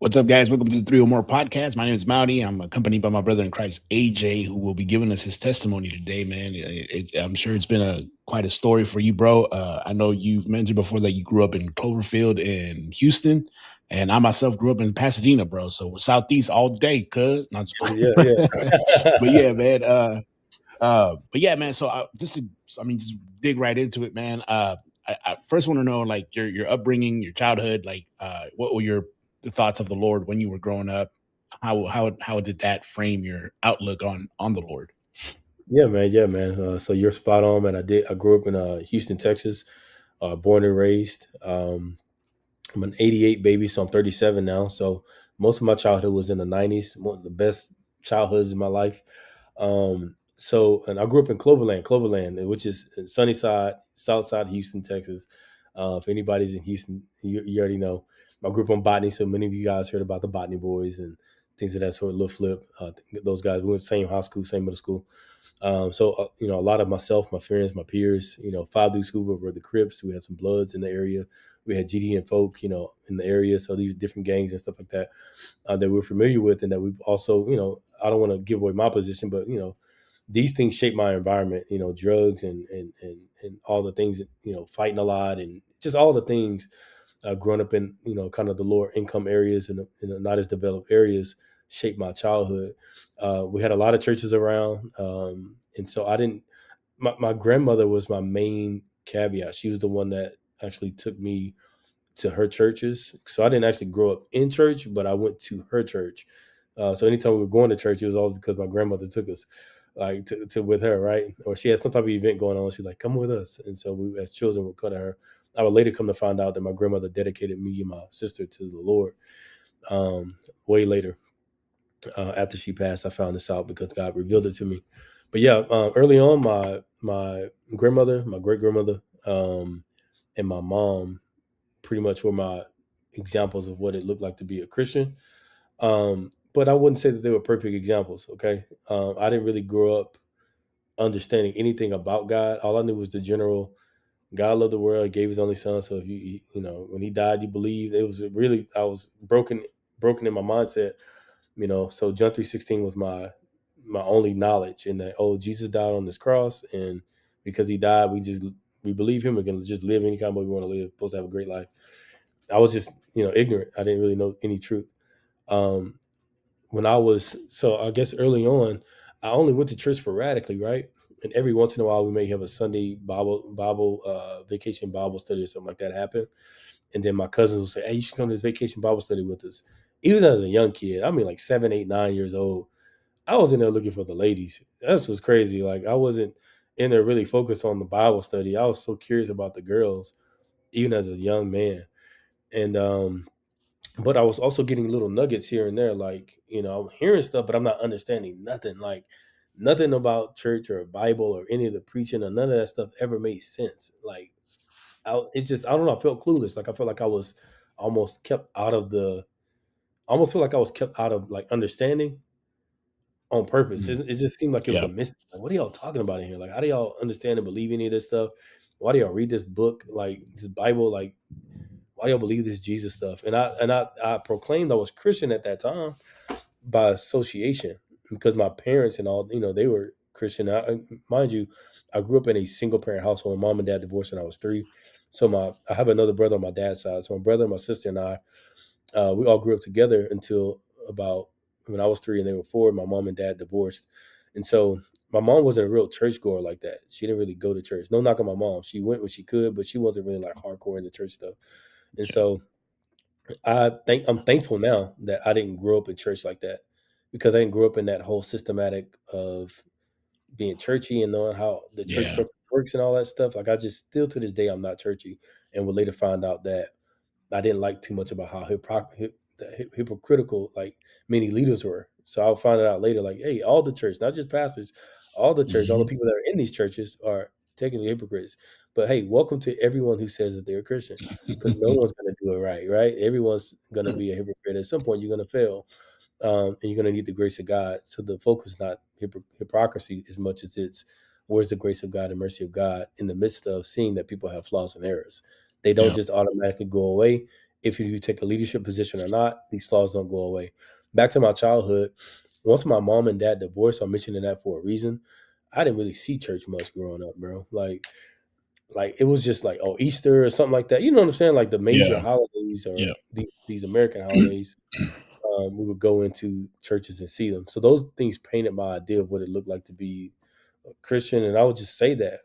What's up, guys? Welcome to the Three or More podcast. My name is Mouty. I'm accompanied by my brother in Christ, AJ, who will be giving us his testimony today, man. I'm sure it's been quite a story for you, bro. I know you've mentioned before that you grew up in Cloverfield in Houston, and I myself grew up in Pasadena, bro. So Southeast all day, cuz. Not just Yeah, playing. But yeah. yeah, man. But yeah, man. So just dig right into it, man. I first want to know like your upbringing, your childhood, like what were your the thoughts of the Lord when you were growing up? How did that frame your outlook on the Lord? Yeah, man. Yeah, man. So you're spot on, man. I grew up in Houston, Texas, born and raised. I'm an '88 baby, so I'm 37 now. So most of my childhood was in the '90s. One of the best childhoods in my life. And I grew up in Cloverland, which is in Sunnyside, South Side Houston, Texas. If anybody's in Houston, you already know. I grew up on Botany, so many of you guys heard about the Botany Boys and things of that sort. Lil Flip, those guys. We went to the same high school, same middle school. A lot of myself, my friends, my peers, Five Deuce Hoover were the Crips. We had some Bloods in the area. We had GD and Folk, in the area. So these different gangs and stuff like that that we're familiar with, and that we've also, I don't want to give away my position, but these things shape my environment. Drugs and all the things that fighting a lot and just all the things growing up in kind of the lower income areas and the not as developed areas shaped my childhood. We had a lot of churches around, and so I didn't. My grandmother was my main caveat. She was the one that actually took me to her churches. So I didn't actually grow up in church, but I went to her church. So anytime we were going to church, it was all because my grandmother took us, like to with her, right? Or she had some type of event going on. She's like, "Come with us," and so we, as children, would go to her. I would later come to find out that my grandmother dedicated me and my sister to the Lord. Way later, after she passed, I found this out because God revealed it to me. But yeah, early on, my grandmother, my great grandmother, and my mom pretty much were my examples of what it looked like to be a Christian. But I wouldn't say that they were perfect examples. Okay, I didn't really grow up understanding anything about God. All I knew was the general God loved the world, he gave his only son. So if when he died, you believed. It was really I was broken in my mindset. So John 3:16 was my only knowledge in that. Oh, Jesus died on this cross, and because he died, we believe him. We can just live any kind of way we want to live. Supposed to have a great life. I was just ignorant. I didn't really know any truth. Um, when I was so I guess early on, I only went to church sporadically, right? And every once in a while, we may have a Sunday Bible vacation Bible study or something like that happen. And then my cousins will say, "Hey, you should come to this vacation Bible study with us." Even as a young kid, I mean, like 7, 8, 9 years old, I was in there looking for the ladies. That's what's crazy. Like I wasn't in there really focused on the Bible study. I was so curious about the girls, even as a young man. And but I was also getting little nuggets here and there, like I'm hearing stuff, but I'm not understanding nothing. Like nothing about church or Bible or any of the preaching or none of that stuff ever made sense. Like I don't know. I felt clueless. Like I felt like I was almost kept out of the. I almost feel like I was kept out of like understanding on purpose. Mm, It just seemed like it was a yeah, mystery. Like, what are y'all talking about in here? Like, how do y'all understand and believe any of this stuff? Why do y'all read this book, like this Bible? Like, why do y'all believe this Jesus stuff? And I proclaimed I was Christian at that time by association because my parents and all they were Christian. Mind you, I grew up in a single parent household. Mom and dad divorced when I was 3. So I have another brother on my dad's side. So my brother, my sister, and I we all grew up together until about when I was 3 and they were 4. My mom and dad divorced, and so my mom wasn't a real church goer like that. She didn't really go to church. No knock on my mom. She went when she could, but she wasn't really like hardcore in the church stuff. And yeah, so I'm thankful now that I didn't grow up in church like that because I didn't grow up in that whole systematic of being churchy and knowing how the church yeah, structure works and all that stuff. Like I just still to this day I'm not churchy, and would later find out that I didn't like too much about how hypocritical like many leaders were. So I'll find it out later. Like, hey, all the church, not just pastors, all the church, all the hmm people that are in these churches are technically hypocrites. But hey, welcome to everyone who says that they're a Christian, because no one's going to do it right, right? Everyone's going to be a hypocrite. At some point, you're going to fail, and you're going to need the grace of God. So the focus is not hypocrisy as much as it's where's the grace of God and mercy of God in the midst of seeing that people have flaws and errors. They don't yeah, just automatically go away. if you take a leadership position or not, these flaws don't go away. Back to my childhood, once my mom and dad divorced, I'm mentioning that for a reason. I didn't really see church much growing up, bro. Like it was just like, oh, Easter or something like that. You know what I'm saying? Like the major Yeah. holidays or Yeah. these American holidays, we would go into churches and see them. So those things painted my idea of what it looked like to be a Christian, and I would just say that